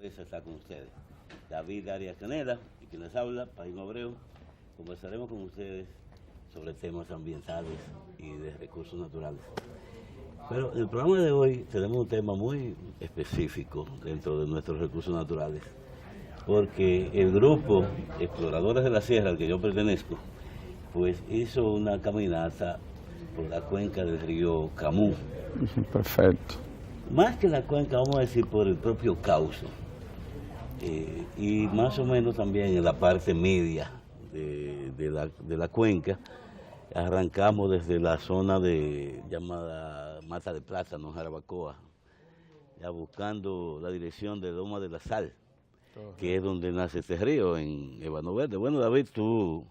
Esa está con ustedes. David Arias Canela y quien les habla, Paín Abreu. Conversaremos con ustedes sobre temas ambientales y de recursos naturales. Pero en el programa de hoy tenemos un tema muy específico dentro de nuestros recursos naturales, porque el grupo Exploradores de la Sierra al que yo pertenezco, pues hizo una caminata por la cuenca del río Camus. Perfecto. Más que la cuenca, vamos a decir por el propio cauce. Y más o menos también en la parte media de la cuenca. Arrancamos desde la zona llamada Mata de Plátano, Jarabacoa, ya buscando la dirección de Loma de la Sal, que es donde nace este río, en Ébano Verde. Bueno, David, tú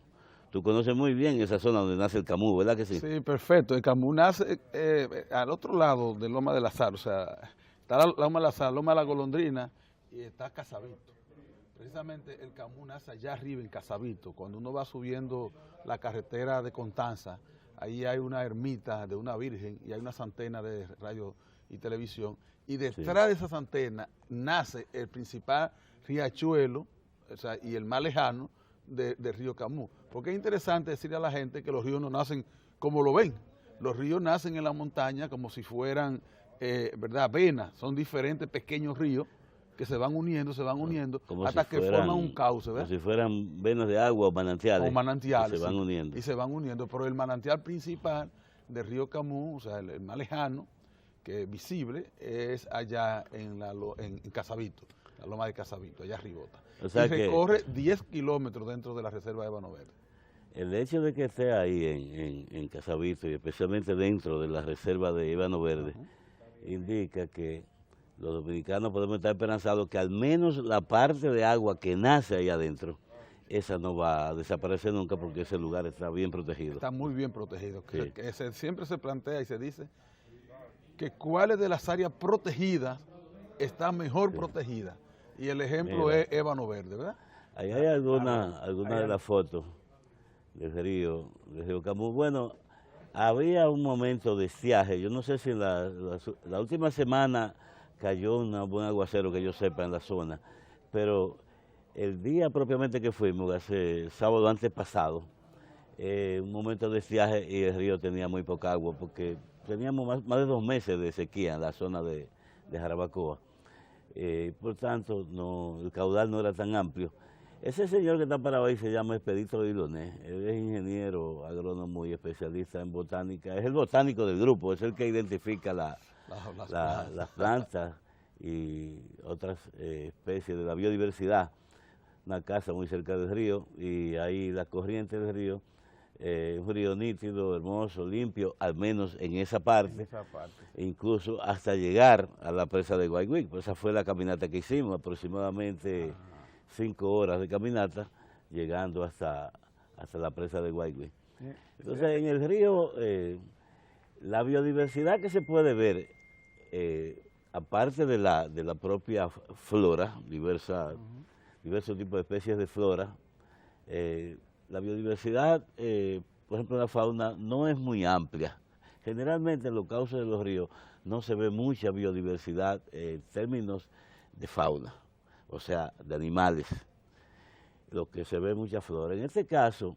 conoces muy bien esa zona donde nace el Camus, ¿verdad que sí? Sí, perfecto. El Camus nace al otro lado de Loma de la Sal, o sea, está la Loma de la Sal, Loma de la Golondrina y está Casabito. Precisamente el Camus nace allá arriba en Casabito. Cuando uno va subiendo la carretera de Constanza, ahí hay una ermita de una virgen y hay unas antenas de radio y televisión. Y detrás de esas antenas nace el principal riachuelo, o sea, y el más lejano del río Camus. Porque es interesante decirle a la gente que los ríos no nacen como lo ven. Los ríos nacen en la montaña como si fueran, ¿verdad?, venas. Son diferentes pequeños ríos que se van uniendo como hasta si que fueran, forman un cauce, ¿verdad? Como si fueran venas de agua o manantiales. O manantiales. Y se van sí, uniendo. Y se van uniendo, pero el manantial principal del río Camus, o sea, el más lejano, que es visible, es allá en Casabito, la loma de Casabito, allá arribota. O sea y recorre 10 kilómetros dentro de la reserva de Ébano Verde. El hecho de que esté ahí en Casabito y especialmente dentro de la reserva de Ébano Verde, indica que los dominicanos podemos estar esperanzados que al menos la parte de agua que nace ahí adentro, esa no va a desaparecer nunca porque ese lugar está bien protegido. Está muy bien protegido. Sí. Siempre se plantea y se dice que cuáles de las áreas protegidas está mejor protegida. Y el ejemplo es Ébano Verde, ¿verdad? Ahí hay alguna de las fotos del río Camus. Bueno, había un momento de estiaje. Yo no sé si la última semana cayó un buen aguacero que yo sepa en la zona, pero el día propiamente que fuimos, hace sábado antepasado, un momento de estiaje y el río tenía muy poca agua porque teníamos más de 2 meses de sequía en la zona de Jarabacoa. Por tanto, el caudal no era tan amplio. Ese señor que está parado ahí se llama Expedito Diloné. Él es ingeniero agrónomo y especialista en botánica. Es el botánico del grupo, es el que identifica las plantas y otras especies de la biodiversidad. Una casa muy cerca del río y ahí la corriente del río, un río nítido, hermoso, limpio, al menos en esa parte. Incluso hasta llegar a la presa de Guayguí. Pues esa fue la caminata que hicimos, aproximadamente 5 horas de caminata, llegando hasta la presa de Guayguí. Entonces, en el río, la biodiversidad que se puede ver, aparte de la propia flora, diversos tipos de especies de flora, la biodiversidad, por ejemplo, la fauna no es muy amplia. Generalmente en los cauces de los ríos no se ve mucha biodiversidad en términos de fauna, o sea, de animales, lo que se ve mucha flora. En este caso,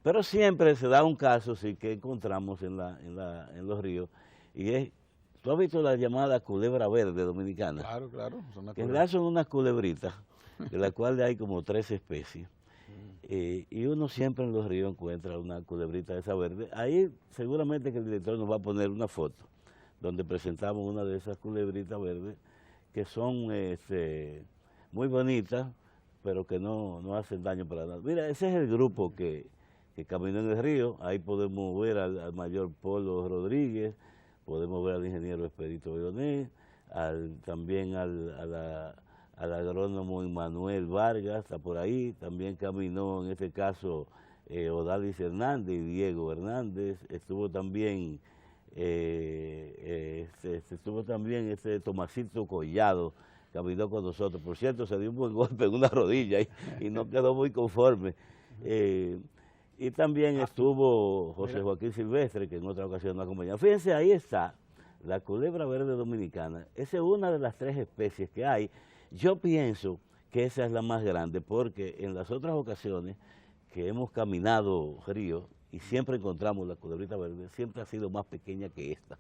pero siempre se da un caso sí que encontramos en los ríos, y es, ¿tú has visto la llamada culebra verde dominicana? Claro, claro. Que en realidad son unas culebritas, de las cuales hay como 3 especies. Y uno siempre en los ríos encuentra una culebrita de esa verde. Ahí seguramente que el director nos va a poner una foto donde presentamos una de esas culebritas verdes que son muy bonitas, pero que no hacen daño para nada. Mira, ese es el grupo que caminó en el río. Ahí podemos ver al mayor Polo Rodríguez, podemos ver al ingeniero Expedito Diloné, también al agrónomo Manuel Vargas, está por ahí. También caminó en este caso Odalis Hernández y Diego Hernández. Estuvo también Tomasito Collado, caminó con nosotros. Por cierto, se dio un buen golpe en una rodilla y no quedó muy conforme. Y también estuvo José Joaquín Silvestre, que en otra ocasión nos acompañó. Fíjense, ahí está la culebra verde dominicana. Esa es una de las 3 especies que hay. Yo pienso que esa es la más grande, porque en las otras ocasiones que hemos caminado ríos y siempre encontramos la culebrita verde, siempre ha sido más pequeña que esta.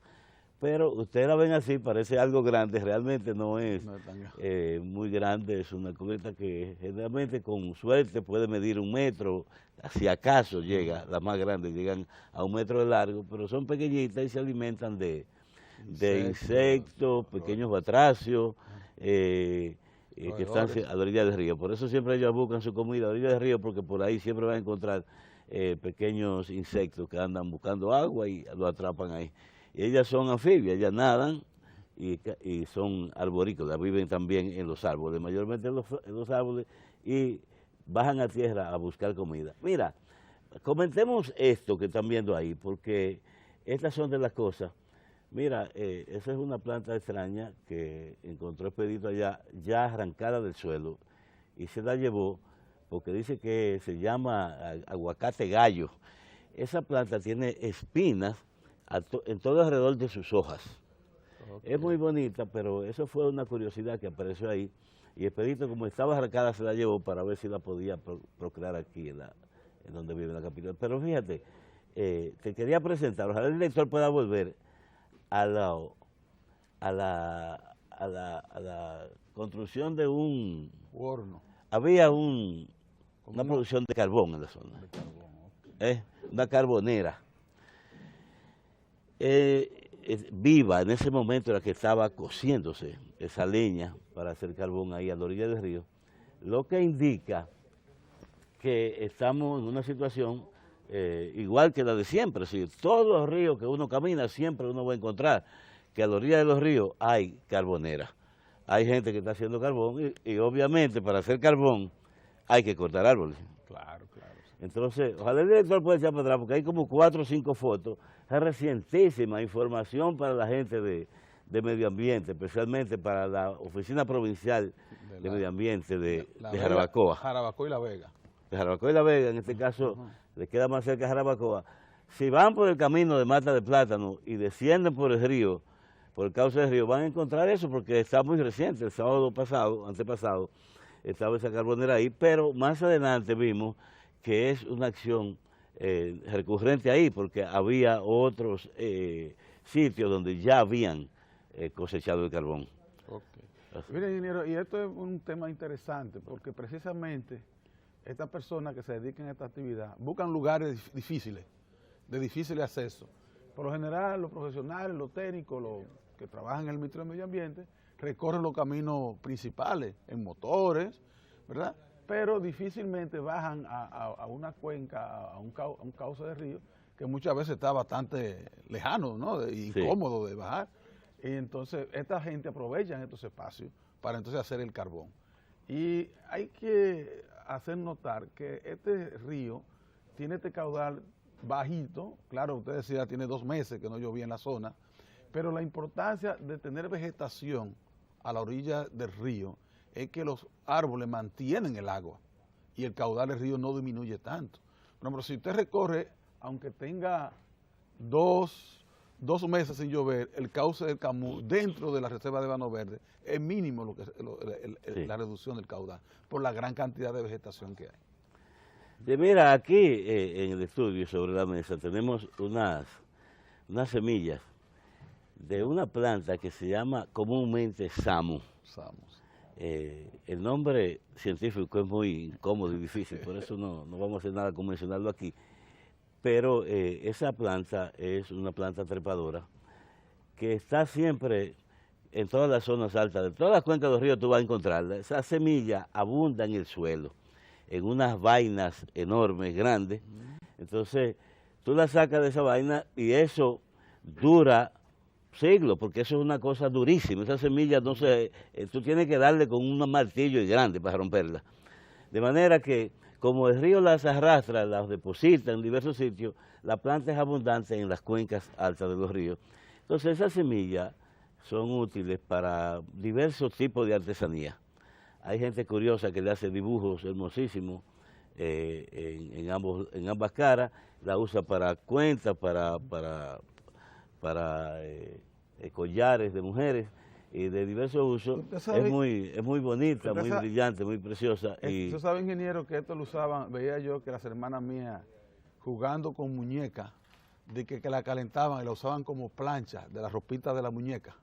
Pero ustedes la ven así, parece algo grande, realmente no es No es tan- muy grande, es una culebrita que generalmente con suerte puede medir 1 metro, si acaso llega, las más grandes llegan a 1 metro de largo, pero son pequeñitas y se alimentan de insectos, pequeños batracios, que están roedores. a la orilla del río. Por eso siempre ellos buscan su comida a la orilla del río, porque por ahí siempre van a encontrar pequeños insectos que andan buscando agua y lo atrapan ahí. Y ellas son anfibias, ellas nadan y son arborícolas, viven también en los árboles, mayormente en los árboles, y bajan a tierra a buscar comida. Mira, comentemos esto que están viendo ahí, porque estas son de las cosas. Mira, esa es una planta extraña que encontró Expedito allá, ya arrancada del suelo, y se la llevó porque dice que se llama aguacate gallo. Esa planta tiene espinas en todo alrededor de sus hojas. Es muy bonita, pero eso fue una curiosidad que apareció ahí, y Expedito, como estaba arrancada, se la llevó para ver si la podía procrear aquí en donde vive la capital. Pero fíjate, te quería presentar, ojalá el lector pueda volver a la construcción de Horno. había Como una una- producción de carbón en la zona, de carbón, ok. una carbonera. Viva en ese momento era que estaba cociéndose esa leña para hacer carbón ahí a la orilla del río, lo que indica que estamos en una situación igual que la de siempre. Si todos los ríos que uno camina, siempre uno va a encontrar que a la orilla de los ríos hay carbonera. Hay gente que está haciendo carbón y obviamente para hacer carbón hay que cortar árboles. Claro, claro. Entonces, ojalá el director pueda echar para atrás, porque hay como 4 o 5 fotos. Es recientísima información para la gente de medio ambiente, especialmente para la Oficina Provincial de Medio Ambiente de Jarabacoa. Jarabacoa y La Vega. De Jarabacoa y La Vega, en este caso, le queda más cerca a Jarabacoa. Si van por el camino de Mata de Plátano y descienden por el río, por el cauce del río, van a encontrar eso porque está muy reciente. El sábado pasado, antepasado, estaba esa carbonera ahí, pero más adelante vimos que es una acción recurrente ahí, porque había otros sitios donde ya habían cosechado el carbón. Ok. Mire, ingeniero, y esto es un tema interesante, porque precisamente estas personas que se dedican a esta actividad buscan lugares difíciles, de difícil acceso. Por lo general, los profesionales, los técnicos, los que trabajan en el Ministerio de Medio Ambiente, recorren los caminos principales en motores, ¿verdad? Pero difícilmente bajan a una cuenca, a un cauce de río, que muchas veces está bastante lejano, ¿no? Incómodo de bajar. Y entonces esta gente aprovecha estos espacios para entonces hacer el carbón. Y hay que hacer notar que este río tiene este caudal bajito, claro, usted decía, tiene 2 meses que no llovía en la zona, pero la importancia de tener vegetación a la orilla del río es que los árboles mantienen el agua y el caudal del río no disminuye tanto. Por ejemplo, si usted recorre, aunque tenga 2 meses sin llover, el cauce del Camus dentro de la reserva de Vano Verde es mínimo la reducción del caudal por la gran cantidad de vegetación que hay. Mira, aquí en el estudio sobre la mesa tenemos unas semillas de una planta que se llama comúnmente samu. El nombre científico es muy incómodo y difícil, por eso no vamos a hacer nada con mencionarlo aquí. Pero esa planta es una planta trepadora que está siempre en todas las zonas altas, de todas las cuencas de los ríos tú vas a encontrarla. Esa semilla abunda en el suelo, en unas vainas enormes, grandes. Entonces, tú la sacas de esa vaina y eso dura siglos, porque eso es una cosa durísima. Esa semilla, no sé, tú tienes que darle con un martillo grande para romperla. De manera que, como el río las arrastra, las deposita en diversos sitios, la planta es abundante en las cuencas altas de los ríos. Entonces, esas semillas son útiles para diversos tipos de artesanía. Hay gente curiosa que le hace dibujos hermosísimos en ambas caras, la usa para cuentas, para collares de mujeres, y de diversos usos, Usted sabe, es muy bonita, usted muy sabe, brillante, muy preciosa. Y usted sabe, ingeniero, que esto lo usaban, veía yo que las hermanas mías jugando con muñecas, de que la calentaban y la usaban como plancha de la ropita de la muñeca.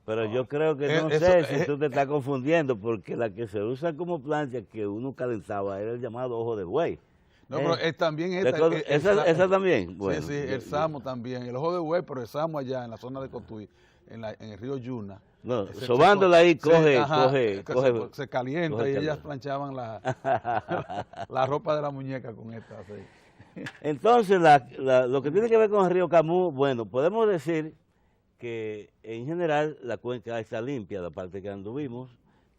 pero yo creo que no Eso, sé si tú te estás confundiendo, porque la que se usa como plancha que uno calentaba era el llamado ojo de buey. no, pero es también Esa también, sí, sí, el Samo también, el ojo de buey, pero el Samo allá en la zona de Cotuí, en el río Yuna. no, sobándola ahí Se calienta coge y ellas calor. planchaban la ropa de la muñeca con esta. Así. Entonces, lo que tiene que ver con el río Camus, bueno, podemos decir que en general la cuenca está limpia, la parte que anduvimos,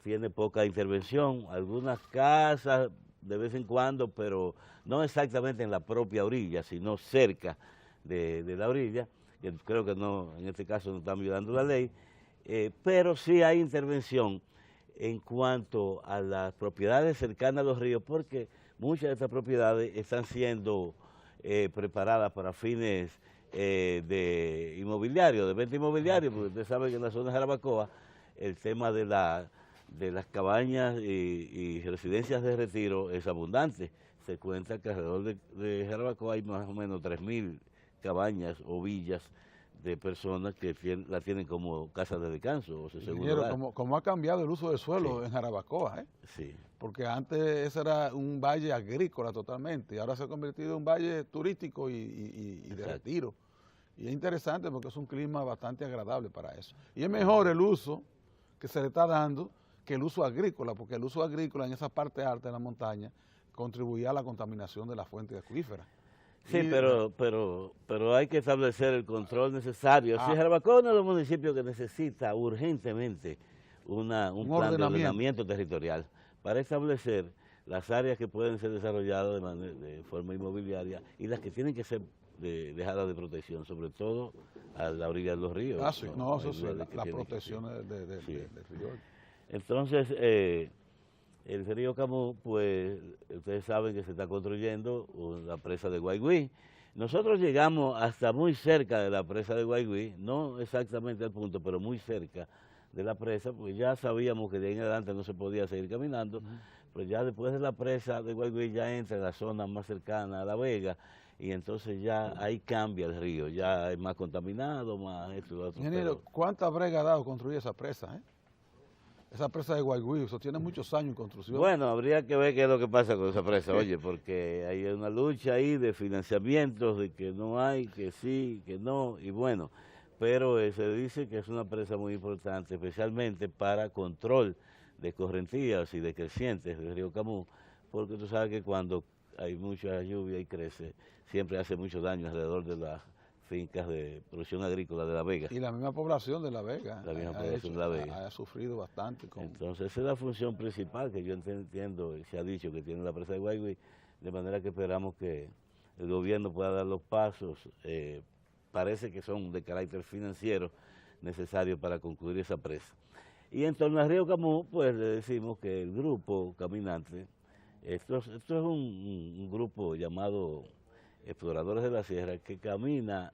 tiene poca intervención, algunas casas de vez en cuando, pero no exactamente en la propia orilla, sino cerca de la orilla, que creo que no, en este caso no están violando la ley, pero sí hay intervención en cuanto a las propiedades cercanas a los ríos, porque muchas de estas propiedades están siendo preparadas para fines de inmobiliario, de venta inmobiliaria, porque usted sabe que en la zona de Jarabacoa el tema de las cabañas y residencias de retiro es abundante. Se cuenta que alrededor de Jarabacoa hay más o menos 3.000 cabañas o villas de personas que la tienen como casa de descanso o su segundo hogar. Como ha cambiado el uso del suelo Sí. en Jarabacoa, ¿eh? Sí. Porque antes ese era un valle agrícola totalmente y ahora se ha convertido en un valle turístico y de retiro. Y es interesante porque es un clima bastante agradable para eso. Y es mejor el uso que se le está dando que el uso agrícola, porque el uso agrícola en esa parte alta de la montaña contribuía a la contaminación de la fuente acuífera. Sí, pero hay que establecer el control necesario. Si Jarabacoa es uno de los municipios que necesita urgentemente un plan de ordenamiento territorial para establecer las áreas que pueden ser desarrolladas de forma inmobiliaria y las que tienen que ser dejadas de protección, sobre todo a la orilla de los ríos. Sí, eso sí, la protección del río. Entonces, el río Camus, pues ustedes saben que se está construyendo la presa de Guaigüí. Nosotros llegamos hasta muy cerca de la presa de Guaigüí, no exactamente al punto, pero muy cerca de la presa, porque ya sabíamos que de ahí en adelante no se podía seguir caminando, pero ya después de la presa de Guaigüí ya entra en la zona más cercana a La Vega, y entonces ya ahí cambia el río, ya es más contaminado, más esto y lo otro. Ingeniero, ¿cuánta brega ha dado construir esa presa, Esa presa de Guaigüí, eso tiene muchos años en construcción. Bueno, habría que ver qué es lo que pasa con esa presa, oye, porque hay una lucha ahí de financiamientos, de que no hay, que sí, que no, y bueno, pero se dice que es una presa muy importante, especialmente para control de correntías y de crecientes del río Camus, porque tú sabes que cuando hay mucha lluvia y crece, siempre hace mucho daño alrededor de las fincas de producción agrícola de La Vega. Y la misma población de La Vega. La misma población de La Vega. Ha sufrido bastante. Entonces esa es la función principal que yo entiendo y se ha dicho que tiene la presa de Guaigüí, de manera que esperamos que el gobierno pueda dar los pasos, parece que son de carácter financiero necesarios para concluir esa presa. Y en torno al río Camus, pues le decimos que el grupo caminante, esto es un grupo llamado Exploradores de la Sierra, que camina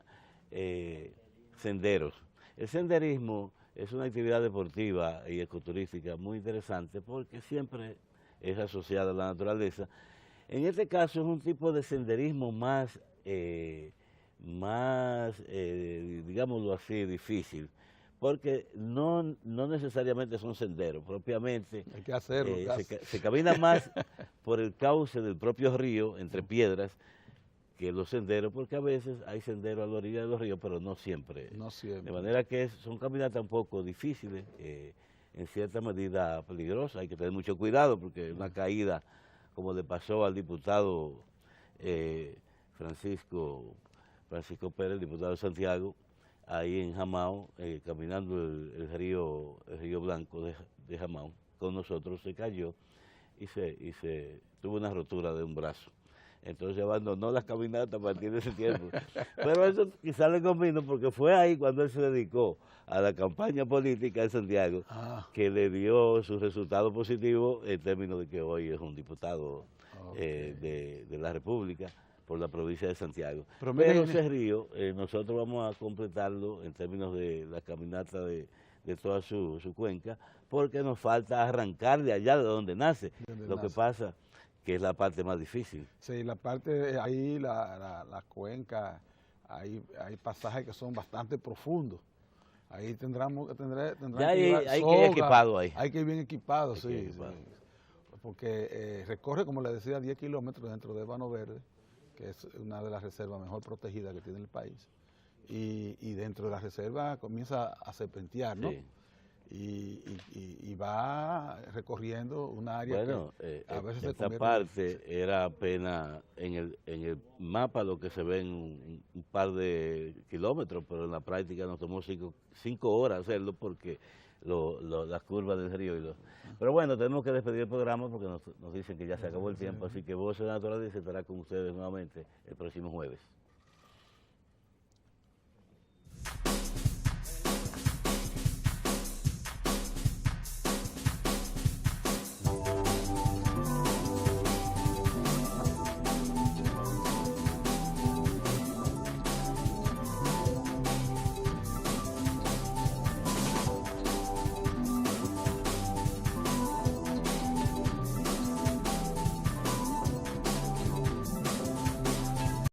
senderos. El senderismo es una actividad deportiva y ecoturística muy interesante porque siempre es asociada a la naturaleza. En este caso es un tipo de senderismo más, digámoslo así, difícil, porque no necesariamente son senderos, propiamente. Hay que hacerlo. Se camina más por el cauce del propio río, entre piedras, que los senderos, porque a veces hay senderos a la orilla de los ríos, pero no siempre. No siempre. De manera que son caminatas un poco difíciles, en cierta medida peligrosas. Hay que tener mucho cuidado porque una caída, como le pasó al diputado Francisco Pérez, el diputado de Santiago, ahí en Jamao, caminando el río Blanco de Jamao, con nosotros se cayó y se tuvo una rotura de un brazo. Entonces abandonó las caminatas a partir de ese tiempo. Pero eso quizás le convino porque fue ahí cuando él se dedicó a la campaña política de Santiago, que le dio su resultado positivo en términos de que hoy es un diputado de la República por la provincia de Santiago. Pero ese río, nosotros vamos a completarlo en términos de la caminata de de toda su cuenca, porque nos falta arrancar de allá de donde nace. Lo que pasa que es la parte más difícil. Sí, la parte, ahí la cuenca, hay pasajes que son bastante profundos. Ahí tendrán Ya que llevar hay que ir soga, equipado ahí. hay que ir bien equipado, Hay que sí, ir equipado. sí. Porque recorre, como le decía, 10 kilómetros dentro de Ébano Verde, que es una de las reservas mejor protegidas que tiene el país. Y dentro de la reserva comienza a serpentear, ¿no? Sí. Y va recorriendo un área Bueno, que a veces se esta convierte parte era apenas en el mapa lo que se ve en un par de kilómetros, pero en la práctica nos tomó 5 horas hacerlo porque las curvas del río. Pero bueno, tenemos que despedir el programa porque nos dicen que ya se acabó el tiempo, así que Voces de la Naturaleza estará con ustedes nuevamente el próximo jueves.